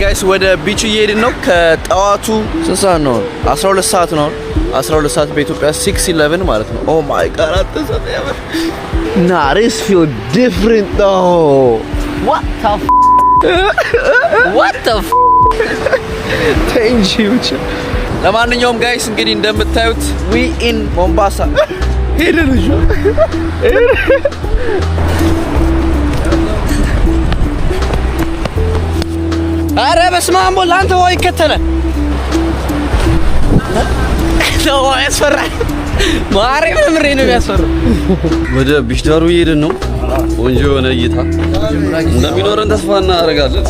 ጋይስ ወደ ቢቹ እየሄድን ነው። ከጠዋቱ ስንት ሰዓት ነው? 12 ሰዓት ነው። 12 ሰዓት በኢትዮጵያ 6:11 ማለት ነው። ኦ ማይ ጋድ አትሰጥ ያበር Nah, this feel different though. What the f? What the f? Thank you. ለማንኛውም ጋይስ እንግዲህ እንደምታዩት we in Mombasa. ሄደ ልጅ አረ በስመ አብ ወልድ አንተ ወይ ከተለ ነው ያስፈራል። ማሬ ምምሬ ነው የሚያስፈራው። ወደ ቢች ዳሩ እየሄድን ነው። ቆንጆ የሆነ እይታ እንደሚኖረን ተስፋ እናደርጋለን።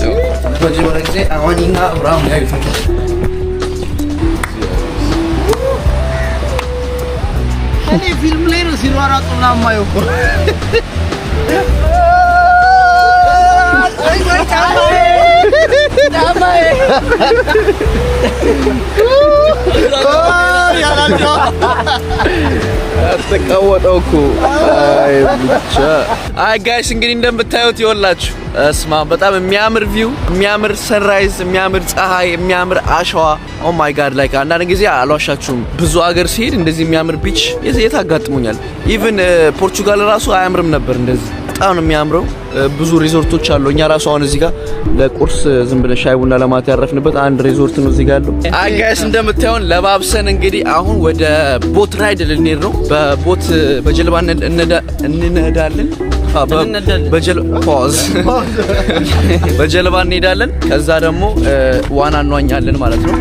በዚህ ጊዜ አሁንኛ ብራውን ጋር እኔ ፊልም ላይ ነው ሲሯሯጡ ማማየው እኮ አይ ወይ ታማዬ ተቀወጠው እኮ አይ ጋይስ እንግዲህ እንደምታዩት ይወላችሁ እስማ በጣም የሚያምር ቪው፣ የሚያምር ሰንራይዝ፣ የሚያምር ፀሐይ፣ የሚያምር አሸዋ። ኦ ማይ ጋድ ላይክ አንዳንድ ጊዜ አልዋሻችሁም ብዙ ሀገር ሲሄድ እንደዚህ የሚያምር ቢች የታጋጥሙኛል። ኢቭን ፖርቹጋል ራሱ አያምርም ነበር እንደዚህ። በጣም ነው የሚያምረው። ብዙ ሪዞርቶች አሉ። እኛ ራሱ አሁን እዚህ ጋር ለቁርስ ዝም ብለን ሻይ ቡና ለማታ ያረፍንበት አንድ ሪዞርት ነው እዚህ ጋር ያለው። አይ ጋይስ እንደምታዩን ለባብሰን እንግዲህ አሁን ወደ ቦት ራይድ ልንሄድ ነው። በቦት በጀልባ እንነዳለን። በጀልባ እንሄዳለን። ከዛ ደግሞ ዋና እንዋኛለን ማለት ነው።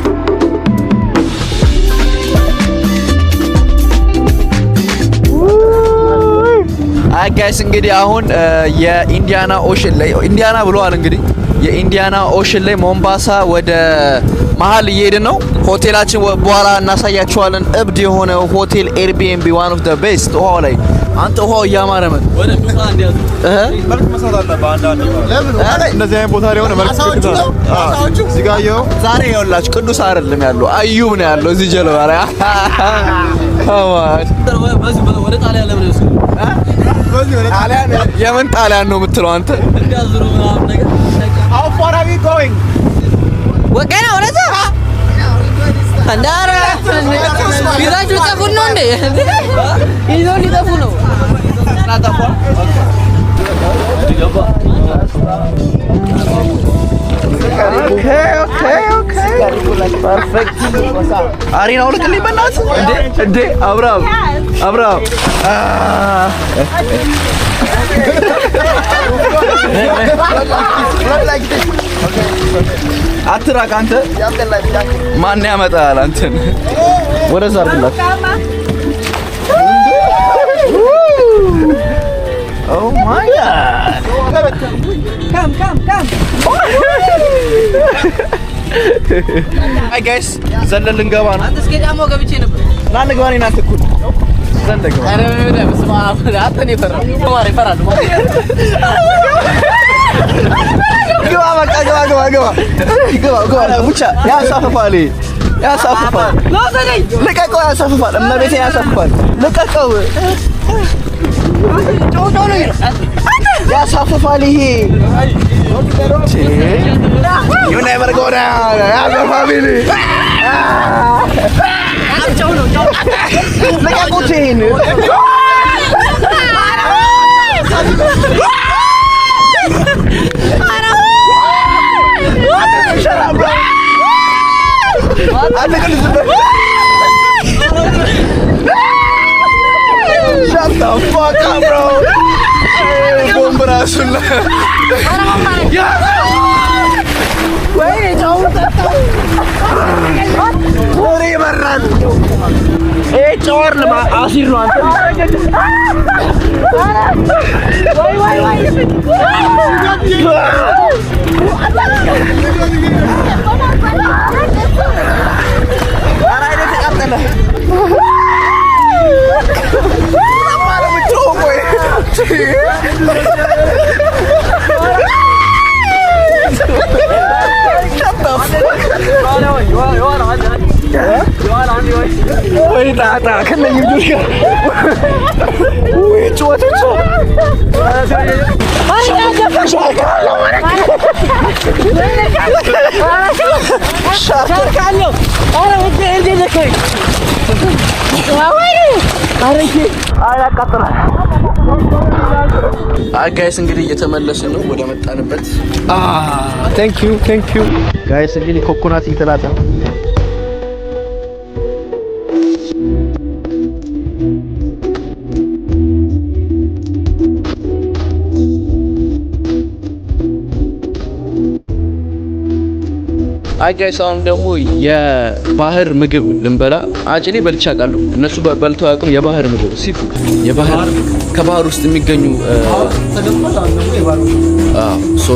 አይ ጋይስ እንግዲህ አሁን የኢንዲያና ኦሽን ላይ ኢንዲያና ብለዋል። እንግዲህ የኢንዲያና ኦሽን ላይ ሞምባሳ ወደ መሀል እየሄድን ነው። ሆቴላችን በኋላ እናሳያችኋለን። እብድ የሆነ ሆቴል ኤርቢኤንቢ ዋን ኦፍ ዘ ቤስት። ውሃው ላይ አንተ ውሃው እያማረ መን ወደ ዱሳ እንዲያዝ መልክ መሳት አለ ባንዳንድ እንደዚህ አይነት ቦታ ላይ ሆነ መልክ ቅዱስ እዚህ ጋር ይኸው ዛሬ ይኸውላችሁ ቅዱስ አይደለም ያለው አዩብ ነው ያለው እዚህ ጀልባ ላይ ወደ ጣሊያን ለምን ነው ጣሊያን የምን ጣሊያን ነው የምትለው አንተ? እንዳዝሩ ምናምን ነገር How far are we going? ወገና ወለዛ አንዳራ ቢራችሁ ጠፉ ነው እንዴ? ይዞ ሊጠፉ ነው። ናታፋ Okay. Perfect. አሪና ወልቅልኝ በእናትህ እንዴ አብራም አትራቅ አንተ ማን ያመጣል አንተን ወደዛ አድርግላት። Oh my god. Come. Hi guys, ዘለን ልንገባ ነው። አንተ እስከ ጫማው ገብቼ ነበር። ና ንግባ ነኝ አንተ እኩል ዘለን ገባ። አረ ወደ በስማ አንተ ነው ፈራ። ማሪ ፈራል። ግባ በቃ ግባ ብቻ ያሳፍፋል። ልቀቀው ያሳፍፋል። እመቤቴን ያሳፍፋል። ልቀቀው ያሳፍፋል። ይሄ you never go down as a family ልቀቁት ይሄን shut the fuck up bro bomb rasulla ወይ ጫው ወሬ በራን ጫወር ለማ አሲር ነው አንተ ወይ አራይደ ተቃጠለ ወይ ጣጣ ከነኝ ዱርጋ ወይ ጮተች ጋይስ እንግዲህ እየተመለስን ነው ወደ መጣንበት። ቴንክ ዩ ጋይስ። እንግዲህ ኮኮናት እየተላጠ ጋይስ አሁን ደግሞ የባህር ምግብ ልንበላ አጭኔ በልቼ አውቃለሁ። እነሱ በልተው አያውቁም። የባህር ምግብ ሲፉድ፣ የባህር ከባህር ውስጥ የሚገኙ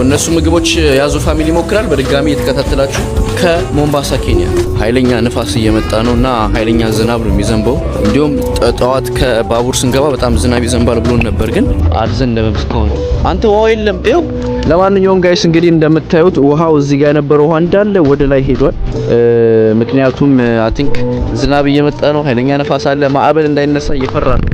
እነሱ ምግቦች ያዞ ፋሚሊ ይሞክራል። በድጋሚ የተከታተላችሁ ከሞምባሳ ኬንያ ኃይለኛ ንፋስ እየመጣ ነው እና ኃይለኛ ዝናብ ነው የሚዘንበው። እንዲሁም ጠዋት ከባቡር ስንገባ በጣም ዝናብ ይዘንባል ብሎን ነበር፣ ግን አልዘነበም እስካሁን። አንተ ውሃ የለም ይኸው። ለማንኛውም ጋይስ እንግዲህ እንደምታዩት ውሃው እዚህ ጋር የነበረው ውሃ እንዳለ ወደ ላይ ሄዷል። ምክንያቱም አይ ቲንክ ዝናብ እየመጣ ነው፣ ኃይለኛ ነፋስ አለ። ማዕበል እንዳይነሳ እየፈራ ነው።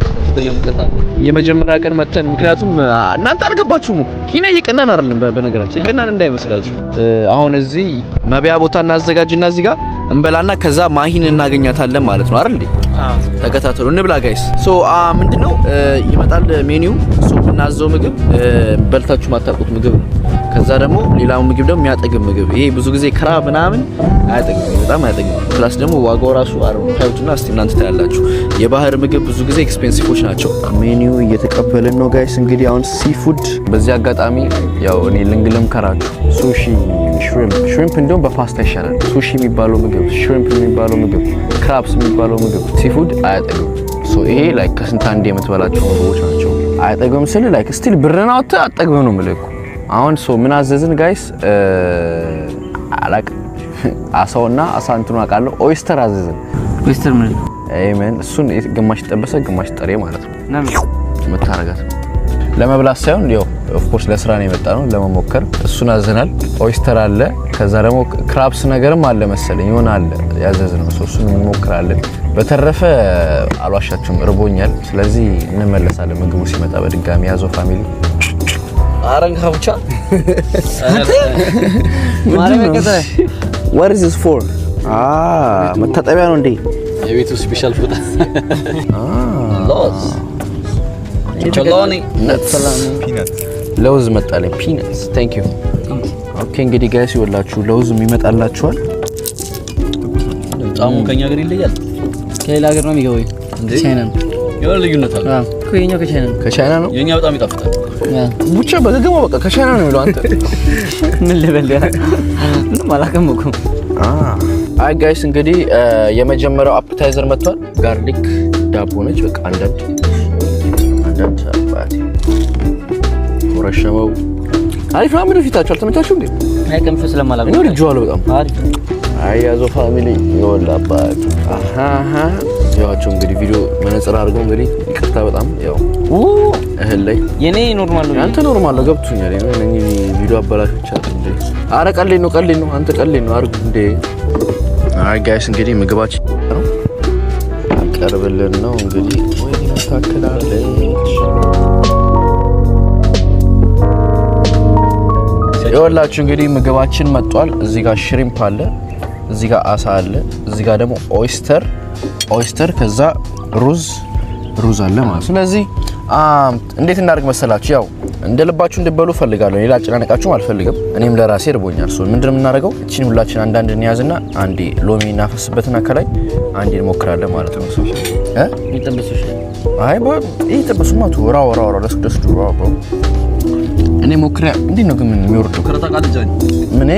የመጀመሪያ ቀን መተን ምክንያቱም እናንተ አልገባችሁም። ኪና እየቀናን አይደለም፣ በነገራችን እየቀናን እንዳይመስላችሁ። አሁን እዚህ መብያ ቦታ እናዘጋጅና እዚህ ጋር እንበላና ከዛ ማሂን እናገኛታለን ማለት ነው አይደል እንዴ? ተከታተሉ፣ እንብላ ጋይስ። ሶ ምንድነው ይመጣል ሜኒው። ሶ እናዘው ምግብ በልታችሁ ማታውቁት ምግብ ነው። ከዛ ደግሞ ሌላው ምግብ ደግሞ የሚያጠግብ ምግብ። ይሄ ብዙ ጊዜ ክራብ ምናምን አያጠግም፣ በጣም አያጠግም። ፕላስ ደግሞ ዋጋው ራሱ ታዩትና እስቲ እናንተ ታያላችሁ። የባህር ምግብ ብዙ ጊዜ ኤክስፔንሲቮች ናቸው። ሜኒው እየተቀበልን ነው ጋይስ። እንግዲህ አሁን ሲፉድ በዚህ አጋጣሚ ያው እኔ ልንግልም ከራችሁ ሱሺ፣ ሽሪምፕ እንደውም በፓስታ ይሻላል። ሱሺ የሚባለው ምግብ፣ ሽሪምፕ የሚባለው ምግብ፣ ክራብስ የሚባለው ምግብ ሲፉድ አያጠግም። ሶ ይሄ ላይክ ከስንት አንዴ የምትበላቸው ምግቦች ናቸው። አያጠግም ስል ላይክ ስቲል ብርና ወጣ አጠግብ ነው የምልህ እኮ። አሁን ሶ ምን አዘዝን ጋይስ? አላቅ አሳውና አሳ እንትኑ አውቃለሁ። ኦይስተር አዘዝን። ኦይስተር ምን አይመን እሱን ግማሽ ጠበሰ ግማሽ ጥሬ ማለት ነው የምታረጋት ለመብላት ሳይሆን ያው ኦፍ ኮርስ ለስራ ነው የመጣ ነው ለመሞከር። እሱን አዘናል። ኦይስተር አለ፣ ከዛ ደግሞ ክራብስ ነገርም አለ መሰለኝ ይሆን አለ ያዘዝነው። እሱን እንሞክራለን። በተረፈ አልዋሻችሁም እርቦኛል። ስለዚህ እንመለሳለን ምግቡ ሲመጣ በድጋሚ ያዘው ፋሚሊ። አረንጋ ብቻ What is this for? መታጠቢያ ነው እንዴ? የቤቱ ስፔሻል ፉድ ሎዝ ቾሎኒ ፒናት ለውዝ መጣለኝ። ፒናትስ ታንክ ዩ። ኦኬ እንግዲህ ጋይስ ይወላችሁ ለውዝ የሚመጣላችኋል። ጣሙ ከኛ ሀገር ይለያል። ከሌላ ሀገር ነው የሚገባው እንዴ? ቻይና ነው። የሆነ ልዩነት አለ። ከኛው ከቻይና ነው። የኛ በጣም ይጣፍጣል። ብቻ በገገማ በቃ ከቻይና ነው የሚለው። አንተ ምን ልበል ያ ምንም አላውቅም። አይ ጋይስ እንግዲህ የመጀመሪያው አፕታይዘር መጥቷል። ጋርሊክ ዳቦ ነች። በቃ አንዳንድ አባቴ ወረሸመው አሪፍ ነው። ምን ፊታችሁ አልተመቻችሁ እንዴ? አይቀምሽ ስለማላውቅ ነው ልጅዋለሁ። በጣም አሪፍ አይ ያዞ ፋሚሊ ይወላባት። ያዋቸው እንግዲህ ቪዲዮ መነጽር አድርገው እንግዲህ ይቅርታ በጣም ያው እህል ላይ የኔ ኖርማል ነው። አንተ ኖርማል ነው ገብቶኛል። እኔ ቪዲዮ አበላሾች አሉ እንዴ? አረ ቀልድ ነው አንተ ቀልድ ነው አርጉ እንዴ። አይ ጋይስ እንግዲህ ምግባችን ነው ቀርብልን ነው እንግዲህ ወይ ታከላለች። ይኸውላችሁ እንግዲህ ምግባችን መጥቷል። እዚህ ጋር ሽሪምፕ አለ፣ እዚህ ጋር አሳ አለ፣ እዚህ ጋር ደግሞ ኦይስተር ከዛ ሩዝ አለ ማለት። ስለዚህ እንዴት እናድርግ መሰላችሁ? ያው እንደልባችሁ እንድበሉ ፈልጋለሁ። ሌላ አጨናነቃችሁም አልፈልግም። እኔም ለራሴ እርቦኛል። ምንድነው የምናደርገው? እቺን ሁላችን አንዳንድ እንያዝና አንዴ ሎሚ እናፈስበትና ከላይ አንዴ እንሞክራለን ማለት ነው። ይጠበሱሽ አይ ይሄ ተበሱማቱ ወራው ደስ ብሮ እኔ ሞክሪያ እንዴ ነው ግን የሚወርደው ከረታቃለጃኝ ምን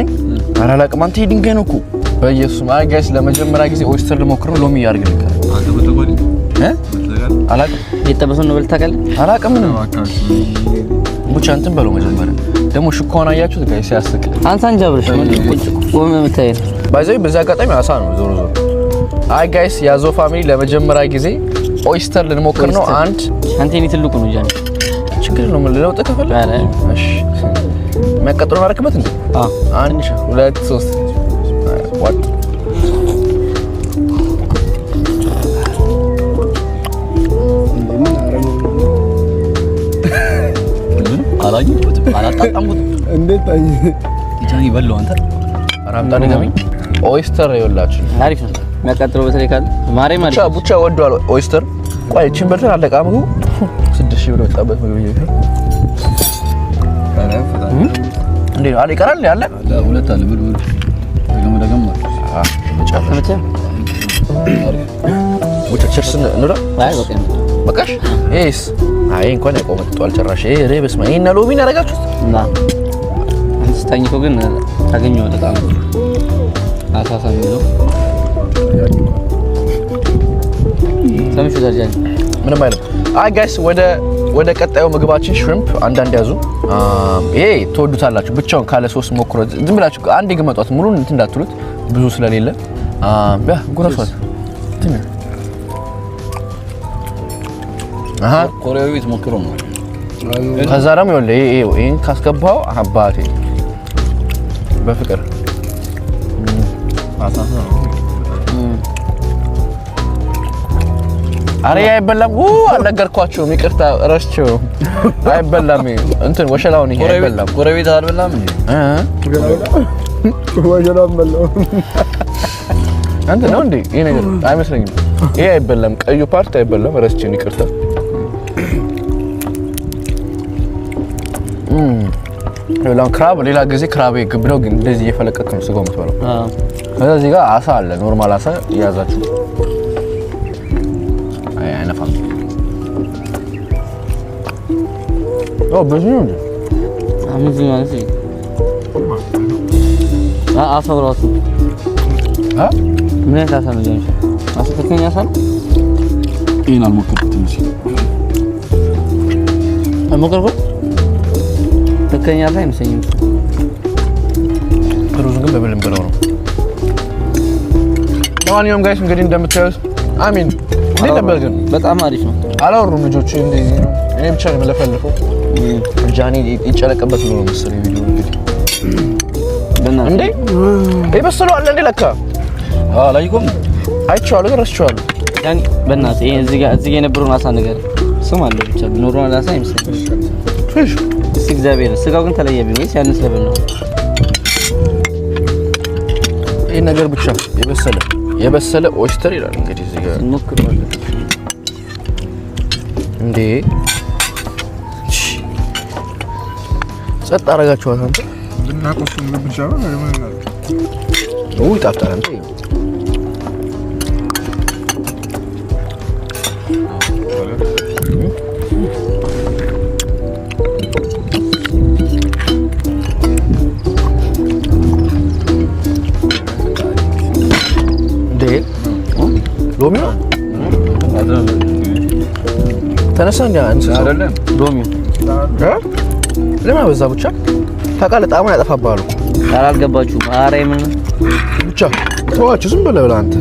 አላላቅም። አንተ ድንጋይ ነው እኮ በኢየሱስ ማይ ጋይስ ለመጀመሪያ ጊዜ ኦይስተር ልሞክር ነው። ሎሚ ያርግልኝ አንተ በተጎዲ አላቅም። የተበሰው ነው በልታቃለ አላቅም። ምን ብቻ እንትን በለው መጀመሪያ ደግሞ ሽኳውን አያችሁት ጋይስ ያስቅ። አንሳን ጃብርሽ ቆም መታይ ባይዘይ በዛ አጋጣሚ አሳ ነው ዞሮ አይ ጋይስ ያዞ ፋሚሊ ለመጀመሪያ ጊዜ ኦይስተር ልንሞክር ነው። አንድ አንቴኒ ትልቁ ነው ጃኒ ችግር ነው ምን ለውጥ ከፈለ እሺ መቀጥሮ ማረክበት እንዴ? አንድ ሁለት ሶስት ዋት አላየሁትም አላጣጣምኩትም እንዴት አይ ጃኒ በለው አንተ አራምጣ ደጋሚ ኦይስተር ይወላችሁ አሪፍ ነው የሚያቃጥለው በተለይ ካለ ማሬ ማለት ብቻ ወዷል ኦይስተር ቆይ እቺን በልተን አለቃ ምግቡ 6000 ብር ወጣበት ምግብ ይሄ እንዴ አለ ይቀራል ያለ ሁለት አለ ብር ደገም መጨረሻ ወጭ ቸርስ ነው አይ በቃሽ ኤስ አይ እንኳን ያቆመጥቷል ጭራሽ ይሄ ሬብስ ማይ እና ሎሚን አረጋችሁት እና አንስታኝኮ ግን ታገኘው በጣም አሳሳቢ ነው ሰምሹ ዳርጃኒ ምንም አይደለም አይ ጋይስ ወደ ቀጣዩ ምግባችን ሽሪምፕ አንዳንድ ያዙ ይሄ ተወዱታላችሁ ብቻውን ካለ ሶስ ሞክሮ ዝም ብላችሁ አንዴ ግመጧት ሙሉን እንትን እንዳትሉት ብዙ ስለሌለ ያ ጉራሷት ትንሽ አሃ ኮሪያዊ ቤት ሞክሮ ነው ከዛ ደግሞ ይሄን ካስገባው አባቴ በፍቅር አሳሳ አሬ አይበላም አልነገርኳችሁም ይቅርታ ረስቼው አይበላም እንትን ወሸላውን ይሄ አይበላም ጎረቤት አልበላም እንዴ ወጀራም በለው አንተ ነው እንዴ ይሄ ነገር አይመስለኝም ይሄ አይበላም ቀዩ ፓርት አይበላም ረስቼን ይቅርታ ሌላው ክራብ ሌላ ጊዜ ክራብ ይግብለው ግን እንደዚህ እየፈለቀቀ ነው ስጋው የምትበላው ከዛ እዚህ ጋር አሳ አለ ኖርማል አሳ ያዛችሁ አይ አይነፋም ብዙ ነው እንዴ አምዚ ማለት አሳው ራሱ ምን ያሳሳ ነው ጀንሽ አሳ ተከኛ አሳ ይሄን አልሞከርኩትም እሺ አልሞከርኩት ተከኛ አሳ አይመስለኝም ሩዝ ግን በብልን ብለው ነው ለማንኛውም ጋይስ እንግዲህ እንደምታዩት አሚን እንዴት ነበር ግን በጣም አሪፍ ነው አላወሩም ልጆቹ እንደዚህ ነው እኔ ብቻ ነው የምለፈልፈው ጃኒ ይጨለቀበት ነው መሰለኝ ቪዲዮ እንግዲህ እንዴ ይበስሉ አለ እንዴ ለካ ላይቆም አይቼዋለሁ ግን ረስቼዋለሁ ጃኒ በእናትህ ይሄ እዚህ ጋር የነበረውን አሳ ነገር ስም አለ ብቻ ኖርማል አሳ አይመስለኝም ፍሽ እግዚአብሔር ስጋው ግን ተለየብኝ ወይስ ያንስ ለበል ነው ይሄ ነገር ብቻ የበሰለ ኦይስተር ይላል እንግዲህ እዚህ ጋር እንሞክረዋለን እንዴ ጸጥ አረጋችኋት አንተ ብናቆስ ምግብ ብቻ ነው ነው ይጣፍጣል አንተ ሎሚ ተነሳ እንዴ አንተ አይደለም ሎሚ ለምን በዛ ብቻ ታውቃለህ ጣዕሙን ያጠፋብሃል አልገባችሁም ማርያምን ብቻ ተዋችሁ ዝም ብለህ አንተ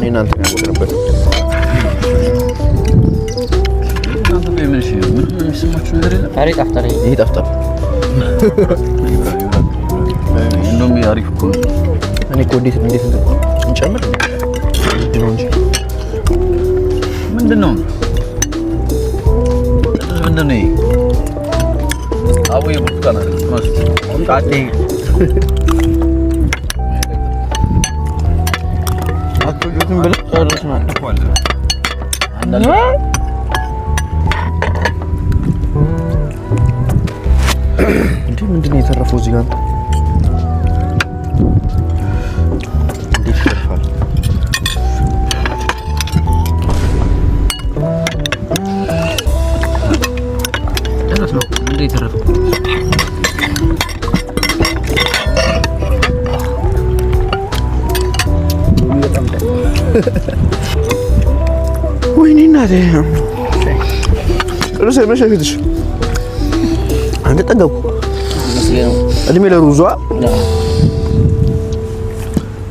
እናንተ ያወቅንበት እናንተ በምን ምን የሚሰማችሁ ነገር የለም ታሪክ አፍጣሪ ይሄ ጠፍጣፍ እንደውም አሪፍ እኮ እኔ እኮ እንዴት እንጨምር ነው እንጂ ምንድነው አቡዬ ብርቱካን አለ ማለት ቃጤ አጥቶቱን ብለ ጨርሰናል አንዳንዴ እንዴ ምንድነው የተረፈው እዚህ ጋር እንዴት ይተርፋል ነው እንዴ የተረፈው ወይኔ እናቴ ርዕሰ መሸፊትሽ አንተ ጠገብኩ እድሜ ለሩዟ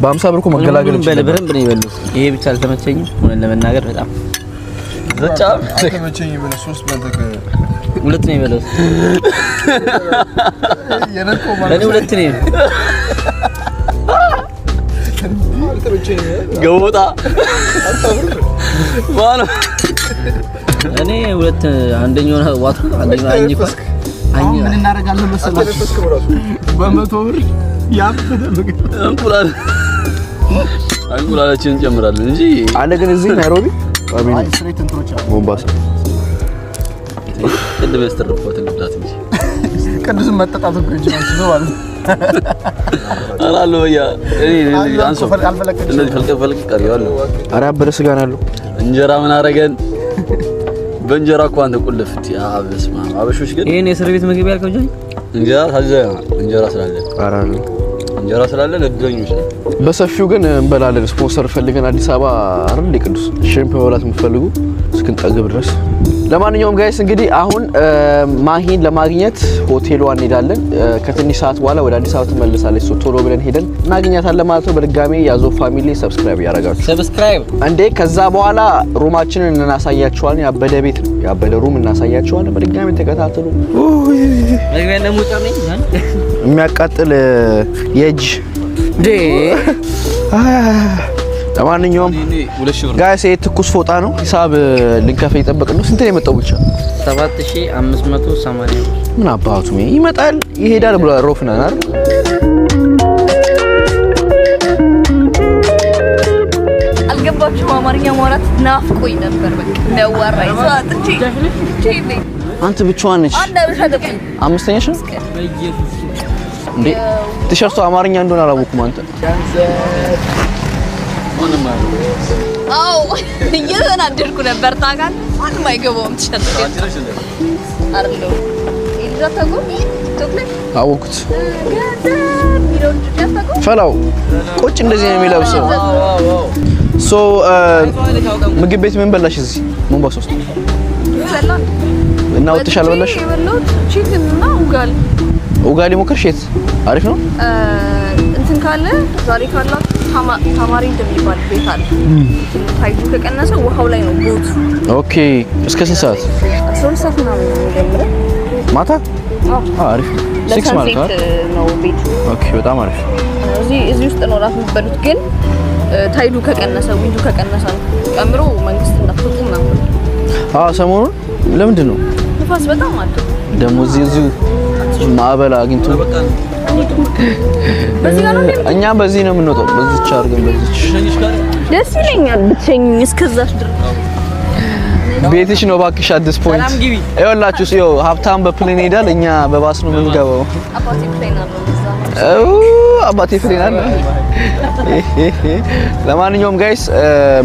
በ50 ብር እኮ መገላገል ይችላል በደንብ ነው የበሉት ይሄ ብቻ አልተመቸኝም ሆነ ለመናገር በጣም ዘጫ አልተመቸኝም ብለህ 3 በልተህ ሁለት ነው የበሉት የነኮ ለኔ ሁለት ነው አልተመቸኝም ገውጣ ማነው እኔ ሁለት አንደኛው ዋጥኩ አንደኛው አንጂፋ አሁን ምን እናደርጋለን መሰላችሁ? በ100 ብር ያበደ ምግብ እንቁላላችንን እንጨምራለን እንጂ አለ። ግን እዚህ ናይሮቢ አይ ስትሬት እንትሮች አሉ። ሞምባሳ ቅድም ያስተረፍኩት ልብላት እንጂ ቅዱስን መጠጣት እኮ ይችላል ነው ማለት አላለው ያ አንሶ እንደዚህ ፈልቀ ቀሪዋል። ኧረ ያበደ ስጋ ነው ያለው። እንጀራ ምን አረገን? በእንጀራ እኮ አንተ ቁልፍት ያ በስማ አበሾች ግን ይሄን የእስር ቤት ምግብ ያልከው ጃኒ እንጀራ ስላለ አራሉ እንጀራ ስላለ ለድረኞች በሰፊው ግን እንበላለን። ስፖንሰር ፈልገን አዲስ አበባ አይደል ቅዱስ ሽምፕ መብላት የምትፈልጉ እስክንጠግብ ድረስ። ለማንኛውም ጋይስ እንግዲህ አሁን ማሂን ለማግኘት ሆቴሏ እንሄዳለን። ከትንሽ ሰዓት በኋላ ወደ አዲስ አበባ ትመለሳለች። ቶሎ ብለን ሄደን እናገኛታለን ማለት ነው። በድጋሚ ያዞ ፋሚሊ ሰብስክራይብ ያደርጋችሁ ሰብስክራይብ እንዴ። ከዛ በኋላ ሩማችንን እናሳያችኋለን። ያበደ ቤት ነው፣ ያበደ ሩም እናሳያችኋለን። በድጋሚ ተከታተሉ። መግቢያ ለሙጫ ነኝ የሚያቃጥል የእጅ ዴ ለማንኛውም ጋይስ ትኩስ ፎጣ ነው። ሂሳብ ልንከፍል እየጠበቅን ነው። ስንት ነው የመጣው? ብቻ 7580 ምን አባቱ ይመጣል ይሄዳል ብሎ ሮፍናን አይደል? አልገባችሁም? አማርኛ ማውራት ናፍቆኝ ነበር። በቃ ነዋራይ ሰዓት እቺ አንተ ብቻዋን ነሽ? አምስተኛሽ ነው እንዴ? ቲሸርቱ አማርኛ እንደሆነ አላወኩም። አንተ አው እየተናደድኩ ነበር። ታውቃለህ ማንም አይገባውም። ቲሸርት አርሎ ይልዛታጎ ቶክለ አወኩት። ፈላው ቁጭ እንደዚህ ነው የሚለብሰው። ሶ ምግብ ቤት ምን በላሽ እዚህ ሞምባሳ ውስጥ? እና ወጥተሻል በላሽ? ቺክን እና ኡጋሊ ሞከርሽ? የት አሪፍ ነው? እንትን ካለ ዛሬ ካላ ታማሪ እንደሚባል ቤት አለ። ታይቱ ከቀነሰ ውሃው ላይ ነው ቦት። ኦኬ እስከ ስንት ሰዓት? 12 ሰዓት ነው የሚጀምረው ማታ። አሪፍ ነው። 6 ማለት ነው ቤት። ኦኬ በጣም አሪፍ። እዚህ ውስጥ ነው ራት የምትበሉት። ግን ታይዱ ከቀነሰ ዊንዱ ከቀነሰ ነው ጨምሮ መንግስት እንዳትወጡ ምናምን። ሰሞኑን ለምንድን ነው ንፋስ በጣም አለ ደግሞ እዚሁ ማዕበል አግኝቶ እኛ በዚህ ነው የምንወጣው። በዚህች አድርገን በዚህች ደስ ይለኛል ብትሸኙኝ እስከዛሽ ድረስ። ቤትሽ ነው እባክሽ። አዲስ ፖይንት ይኸውላችሁ፣ ይኸው ሀብታም በፕሌን ሄዳል፣ እኛ በባስ ነው የምንገባው። አባቴ ፕሌን አለ። ለማንኛውም ጋይስ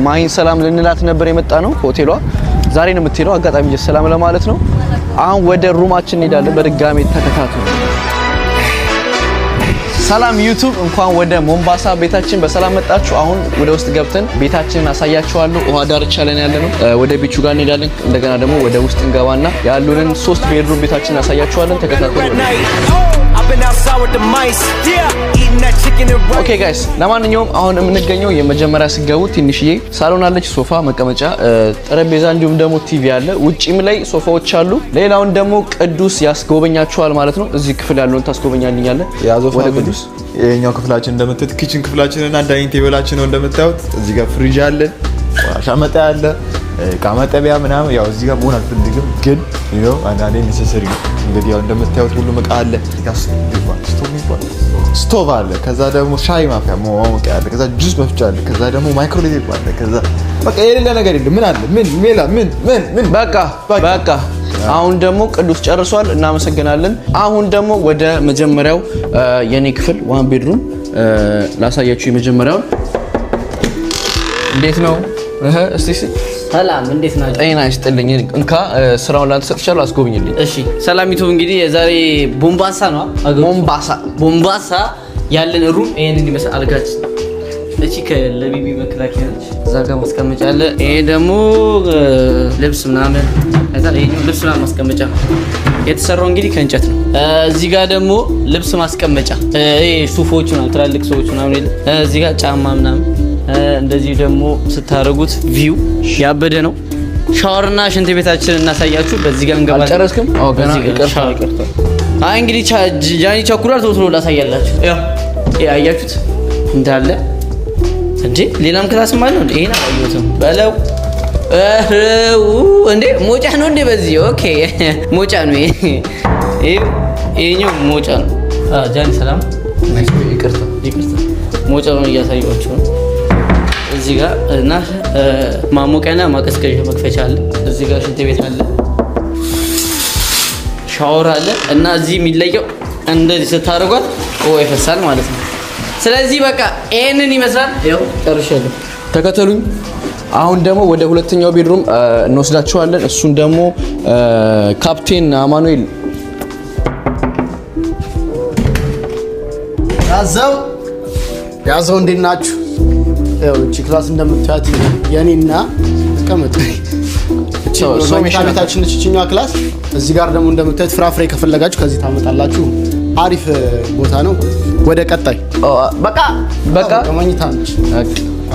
ማሂን ሰላም ልንላት ነበር የመጣ ነው። ሆቴሏ ዛሬ ነው የምትሄደው። አጋጣሚ ሰላም ለማለት ነው። አሁን ወደ ሩማችን እንሄዳለን። በድጋሚ ተከታተሉ። ሰላም ዩቲዩብ፣ እንኳን ወደ ሞምባሳ ቤታችን በሰላም መጣችሁ። አሁን ወደ ውስጥ ገብተን ቤታችንን አሳያችኋለሁ። ውሃ ዳርቻ ላይ ያለነው ወደ ቢቹ ጋር እንሄዳለን። እንደገና ደግሞ ወደ ውስጥ እንገባና ያሉንን 3 ቤድሩም ቤታችንን አሳያችኋለን። ተከታተሉ። ኦኬ ጋይስ፣ ለማንኛውም አሁን የምንገኘው የመጀመሪያ ሲገቡ ትንሽዬ ሳሎን አለች፣ ሶፋ፣ መቀመጫ፣ ጠረጴዛ እንዲሁም ደግሞ ቲቪ አለ። ውጪም ላይ ሶፋዎች አሉ። ሌላውን ደግሞ ቅዱስ ያስጎበኛችኋል ማለት ነው። እዚህ ክፍል ያለውን ታስጎበኛልኛለህ። ወደ ቅዱስ የኛው ክፍላችን እንደምታዩት ኪችን ክፍላችንና ዳይኒንግ ቴብላችን ነው እንደምታዩት። እዚህ ጋር ፍሪጅ አለ፣ ቆሻሻ መጣያ አለ፣ እቃ ማጠቢያ ምናምን። ያው እዚህ ጋር መሆን አልፈልግም ግን ነው አንዳንዴ ኔሴሰሪ ነው። እንግዲህ ያው እንደምታዩት ሁሉ እቃ አለ። እዚህ ጋር ስቶቭ አለ፣ ከዛ ደግሞ ሻይ ማፍያ ማሞቂያ አለ፣ ከዛ ጁስ መፍጫ አለ፣ ከዛ ደግሞ ማይክሮዌቭ አለ። ከዛ በቃ የሌለ ነገር የለም። ምን አለ? ምን በቃ አሁን ደግሞ ቅዱስ ጨርሷል። እናመሰግናለን። አሁን ደግሞ ወደ መጀመሪያው የኔ ክፍል ዋን ቤድሩም ላሳያችሁ። የመጀመሪያው እንዴት ነው? እስቲ ሰላም እንዴት ናችሁ? ጤና ይስጥልኝ። እንካ ስራውን ላንተ ሰጥቻለሁ፣ አስጎብኝልኝ። እሺ ሰላም ዩቲዩብ፣ እንግዲህ የዛሬ ቦምባሳ ነው ቦምባሳ ያለን ሩም ይሄንን ይመስላል። አልጋችን እቺ ከለቢቢ መከላከያ ነች። እዛ ጋር ማስቀመጫ አለ። ይሄ ደግሞ ልብስ ምናምን ልብስ ምናምን ማስቀመጫ የተሰራው እንግዲህ ከእንጨት ነው። እዚህ ጋር ደግሞ ልብስ ማስቀመጫ ይሄ ሱፎች ምናምን ትላልቅ ሰዎች ምናምን እዚህ ጋር ጫማ ምናምን እንደዚህ ደግሞ ስታረጉት ቪው ያበደ ነው። ሻወርና ሽንት ቤታችንን እናሳያችሁ። በዚህ ጋር እንገባለን። አልጨረስክም? አዎ ገና ይቀርታል። አይ እንግዲህ ጃኒ ቸኩሏል። ቶሎ ላሳያላችሁ። ያው አያችሁት እንዳለ እንዴ። ሌላም ክላስ ማለት ነው። ይሄን አላየሁትም በለው። እንዴ ሞጫ ነው እንዴ? በዚህ ኦኬ ሞጫ ነው ይሄ። ይሄኛው ሞጫ ነው። ጃኒ ሰላም ይቅርታ ሞጫውን እያሳየኋቸው ነው። እዚህ ጋር እና ማሞቂያና ማቀዝቀዣ መክፈቻ አለ። እዚህ ጋር ሽንት ቤት አለ፣ ሻወር አለ እና እዚህ የሚለየው እንደዚህ ስታደርጓት ውሃ ይፈሳል ማለት ነው። ስለዚህ በቃ ይሄንን ይመስላል። ያው ጨርሻለሁ። ተከተሉኝ። አሁን ደግሞ ወደ ሁለተኛው ቤድሩም እንወስዳቸዋለን። እሱን ደግሞ ካፕቴን አማኑኤል ያዘው እንዴት ናችሁ? ያው እቺ ክላስ እንደምታዩት የኔና ተቀመጡ መኝታ ቤታችን ነች እቺኛዋ ክላስ። እዚህ ጋር ደግሞ እንደምታዩት ፍራፍሬ ከፈለጋችሁ ከዚህ ታመጣላችሁ። አሪፍ ቦታ ነው። ወደ ቀጣይ በቃ መኝታ ነች።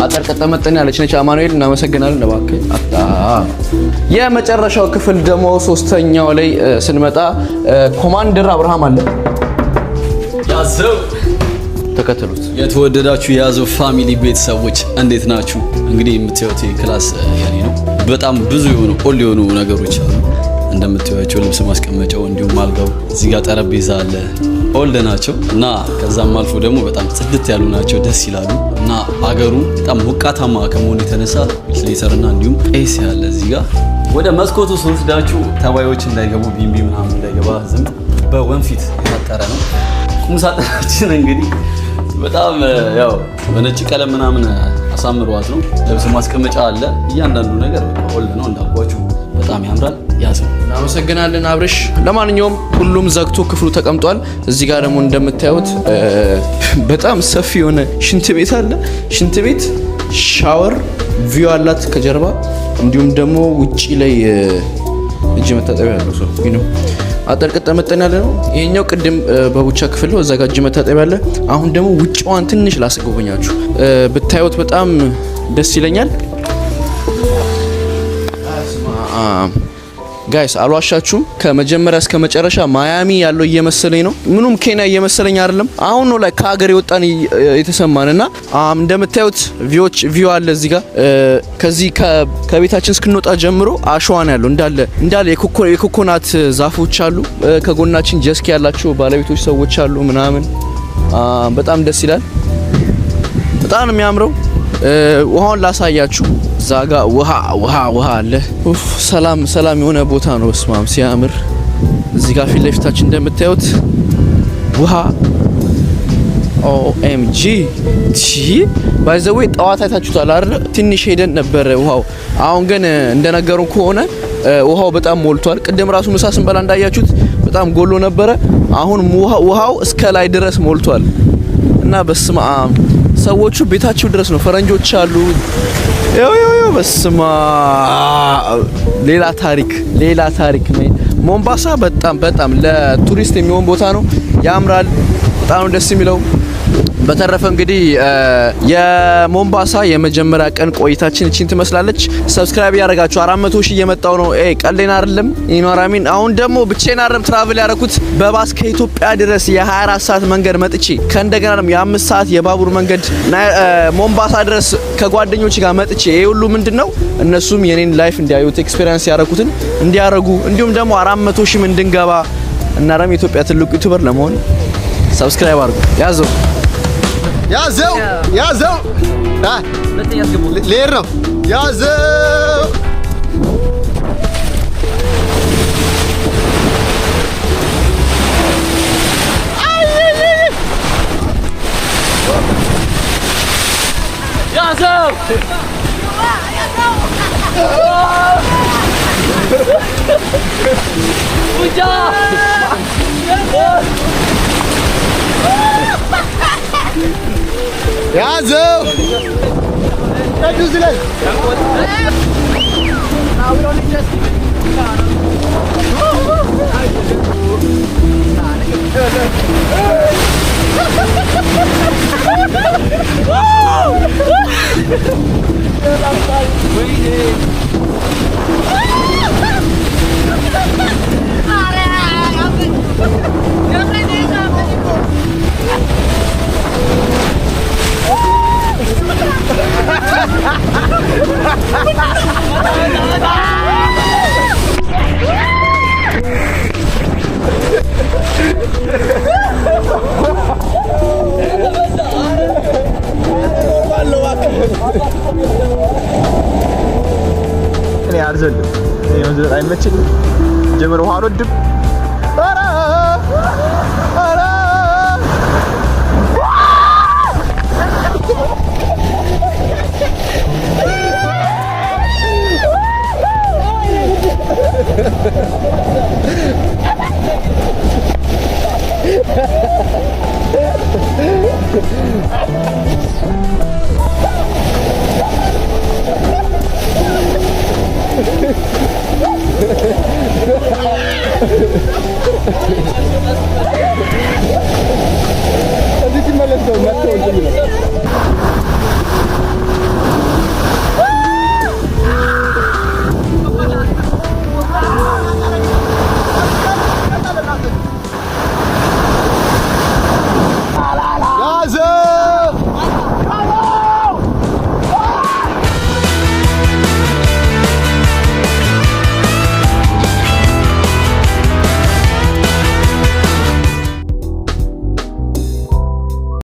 አጠር ቀጠመጠን ያለች ነች። አማኑኤል እናመሰግናለን። እባክህ የመጨረሻው ክፍል ደግሞ ሶስተኛው ላይ ስንመጣ ኮማንደር አብርሃም አለ። ያዘው ተከተሉት። የተወደዳችሁ የያዘው ፋሚሊ ቤተሰቦች እንዴት ናችሁ? እንግዲህ የምታዩት ክላስ የኔ ነው። በጣም ብዙ የሆኑ ነገሮች አሉ እንደምታዩቸው፣ ልብስ ማስቀመጫው እንዲሁም አልጋው፣ እዚህ ጋር ጠረጴዛ አለ። ኦልድ ናቸው እና ከዛም አልፎ ደግሞ በጣም ጽድት ያሉ ናቸው፣ ደስ ይላሉ እና አገሩ በጣም ሞቃታማ ከመሆኑ የተነሳ ቬንቲሌተርና እንዲሁም ኤሲ አለ። እዚህ ጋር ወደ መስኮቱ ስንወስዳችሁ ተባዮች እንዳይገቡ ቢምቢ ምናምን እንዳይገባ ዝም በወንፊት የታጠረ ነው። ቁም ሳጥናችን እንግዲህ በጣም ያው በነጭ ቀለም ምናምን አሳምሯት ነው። ልብስ ማስቀመጫ አለ። እያንዳንዱ ነገር ኦልድ ነው እንዳልኳችሁ በጣም ያምራል። ያዘው እናመሰግናለን አብርሽ። ለማንኛውም ሁሉም ዘግቶ ክፍሉ ተቀምጧል። እዚህ ጋር ደግሞ እንደምታዩት በጣም ሰፊ የሆነ ሽንት ቤት አለ። ሽንት ቤት ሻወር ቪው አላት ከጀርባ፣ እንዲሁም ደግሞ ውጪ ላይ እጅ መታጠቢያ ያለው ሰው ነው። አጠርቅጠ መጠን ያለ ነው። ይሄኛው ቅድም በቡቻ ክፍል ነው፣ እዛ ጋር እጅ መታጠቢያ አለ። አሁን ደግሞ ውጪዋን ትንሽ ላስጎበኛችሁ። ብታዩት በጣም ደስ ይለኛል። ጋይስ አልዋሻችሁም፣ ከመጀመሪያ እስከ መጨረሻ ማያሚ ያለው እየመሰለኝ ነው። ምኑም ኬንያ እየመሰለኝ አይደለም። አሁን ነው ላይ ከሀገር የወጣን የተሰማንና እንደምታዩት ቪው አለ እዚህ ጋር። ከዚህ ከቤታችን እስክንወጣ ጀምሮ አሸዋ ነው ያለው እንዳለ የኮኮናት ዛፎች አሉ። ከጎናችን ጀስኪ ያላቸው ባለቤቶች ሰዎች አሉ ምናምን። በጣም ደስ ይላል። በጣም ነው የሚያምረው። ውሃውን ላሳያችሁ። ዛጋ ውሃ አለ። ሰላም የሆነ ቦታ ነው። በስማም ሲያምር። እዚህ ጋር ፊት ለፊታችን እንደምታዩት ውሃ ኦኤምጂ ባይ ዘ ዌይ ጠዋት አይታችሁታል አይደል? ትንሽ ሄደን ነበር ውሃው። አሁን ግን እንደነገሩን ከሆነ ውሃው በጣም ሞልቷል። ቅድም ራሱ ምሳ ስንበላ እንዳያችሁት በጣም ጎሎ ነበረ። አሁን ውሃው እስከ ላይ ድረስ ሞልቷል እና በስማ ሰዎቹ ቤታቸው ድረስ ነው። ፈረንጆች አሉ። በስማ ሌላ ታሪክ ነው። ሞምባሳ በጣም ለቱሪስት የሚሆን ቦታ ነው። ያምራል። በጣም ነው ደስ የሚለው። በተረፈ እንግዲህ የሞምባሳ የመጀመሪያ ቀን ቆይታችን እቺን ትመስላለች። ሰብስክራይብ ያደርጋችሁ 400 ሺህ እየመጣው ነው። ቀሌን አይደለም ኢኖራሚን። አሁን ደግሞ ብቻዬን አይደለም ትራቭል ያደረኩት በባስ ከኢትዮጵያ ድረስ የ24 ሰዓት መንገድ መጥቼ ከእንደገና ደግሞ የ5 ሰዓት የባቡር መንገድ ሞምባሳ ድረስ ከጓደኞች ጋር መጥቼ ይሄ ሁሉ ምንድነው እነሱም የኔን ላይፍ እንዲያዩት ኤክስፒሪየንስ ያደረኩትን እንዲያረጉ እንዲሁም ደግሞ 400 ሺህ እንድንገባ እና ደግሞ የኢትዮጵያ ትልቁ ዩቲዩበር ለመሆን ሰብስክራይብ አድርጉ። ያዘው ሌር ነው ያዘው። ያዘው ታጁዝ ላይ አይመቸኝም። ጀመር ውሃ አልወድም። ኧረ ኧረ